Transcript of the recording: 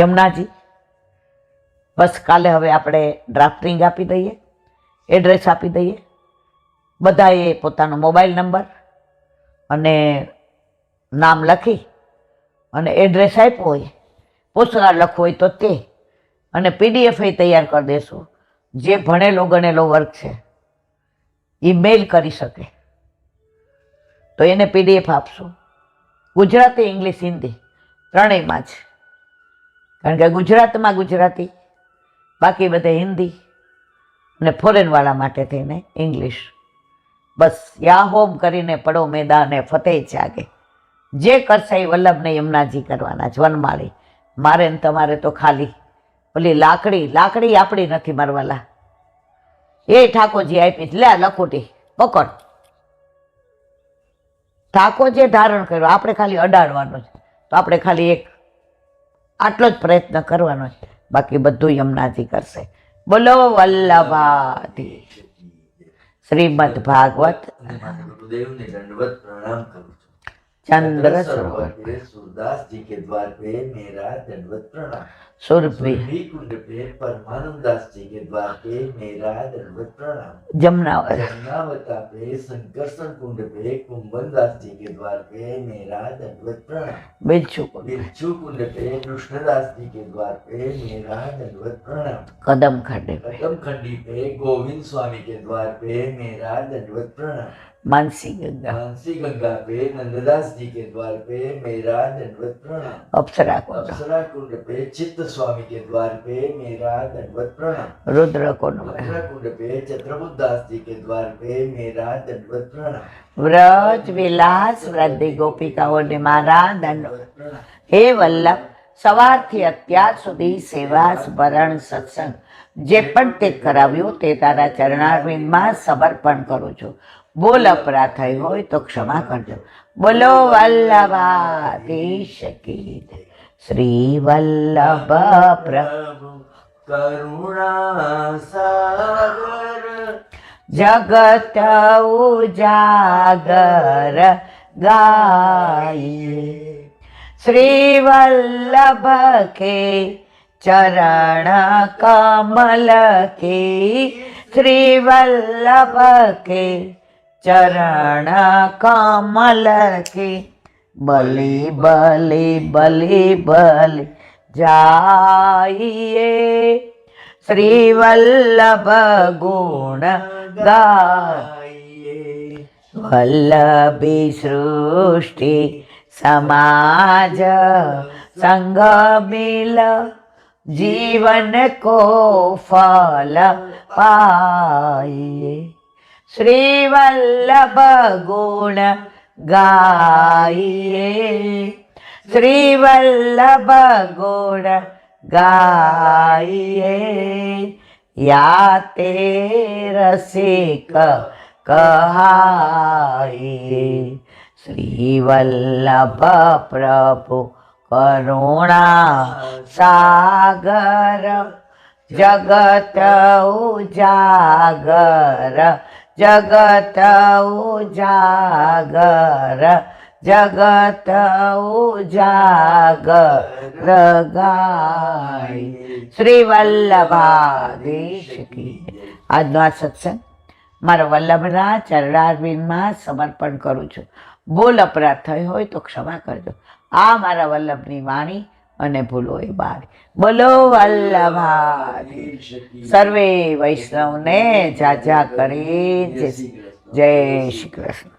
યમુનાજી. બસ કાલે હવે આપણે ડ્રાફ્ટિંગ આપી દઈએ, એડ્રેસ આપી દઈએ, બધાએ પોતાનો મોબાઈલ નંબર અને નામ લખી અને એડ્રેસ આપ્યું હોય, પુસ્તકાળ લખવું હોય તો તે, અને પીડીએફ તૈયાર કરી દેશું. જે ભણેલો ગણેલો વર્ગ છે એ મેલ કરી શકે તો એને પીડીએફ આપશું. ગુજરાતી, ઇંગ્લિશ, હિન્દી ત્રણેયમાં છે. કારણ કે ગુજરાતમાં ગુજરાતી, બાકી બધે હિન્દી, અને ફોરેનવાળા માટે થઈને ઇંગ્લિશ. બસ યા હોમ કરીને પડો મેદાને ફતેહ જાગે. જે કરશે એ વલ્લભને યમુનાજી કરવાના છે, વનમાળી. મારે ને તમારે તો ખાલી ઓલી લાકડી આપણી નથી મારવાલા, એ ઠાકોરજી આપી. લે લખોટી પકડ. ઠાકોરજીએ ધારણ કર્યો, આપણે ખાલી અડાડવાનો છે. તો આપણે ખાલી એક આટલો જ પ્રયત્ન કરવાનો છે, બાકી બધું યમુનાજી કરશે. બોલો વલ્લભાધીશ. શ્રીમદ ભાગવત गुरुदेव ने दंडवत प्रणाम करूँ चंद्र सरोवर सरोवर पे सूरदास जी के द्वार पे मेरा दंडवत प्रणाम। सुरभि सुरभि कुंड पे परमानंद दास जी के द्वार पे मेरा दंडवत प्रणाम। जमुनावर जमुनावता पे संकर्षण कुंड पे कुंभन दास जी के द्वार पे मेरा दंडवत प्रणाम। बिच्छू बिच्छू कुंड पे कृष्णदास जी के द्वार पे मेरा दंडवत प्रणाम। कदम खड्डे पे कदम खंडी पे गोविंद स्वामी के द्वार पे मेरा दंडवत प्रणाम। मानसी गंगा मानसी गंगा पे नंददास जी के द्वार पे मेरा दंडवत प्रणाम। अप्सरा कुंड अप्सरा कुंड पे चित्त स्वामी के द्वार पे मेरा दंडवत प्रणाम। रुद्र कुंड रुद्र कुंड पे चंद्रबुद्ध दास जी के द्वार पे मेरा दंडवत प्रणाम। व्रज विलास वृद्धि गोपिकाओं ने मारा दंडवत प्रणाम। हे वल्लभ, સવારથી અત્યાર સુધી સેવા સ્મરણ સત્સંગ જે પણ તે કરાવ્યું તે તારા ચરણારવિંદમાં સમર્પણ કરું છું. બોલ અપરાધ થઈ હોય તો ક્ષમા કરજો. બોલો વલ્લભાધીશ કી જય. શ્રી વલ્લભ प्रभु करुणा सागर જગત ઉજાગર ગાઈએ. श्री वल्लभ के चरण कमल की, श्री वल्लभ के चरण कमल की, बलि बलि बलि बलि जाइए. श्री वल्लभ गुण गाइए. वल्लभी सृष्टि समाज संग मिल, जीवन को फल पाइए. श्री वल्लभ गुण गाइए. श्री वल्लभ गुण गाइए. या ते रसिक कहाइए. श्री वल्लभ प्रभु करुणा सागर, जगत उजागर, जगत उजागर, जगत उजागर गाय. श्री वल्लभाधीश की. આજનો આ સત્સંગ મારા વલ્લભના ચરણારવિંદમાં સમર્પણ કરું છું. બોલ અપરાધ થયો હોય તો ક્ષમા કરજો. આ મારા વલ્લભની વાણી અને ભૂલો એ બારી. બોલો વલ્લભાધીશ. સર્વે વૈષ્ણવને જાજા કરી જય શ્રી કૃષ્ણ.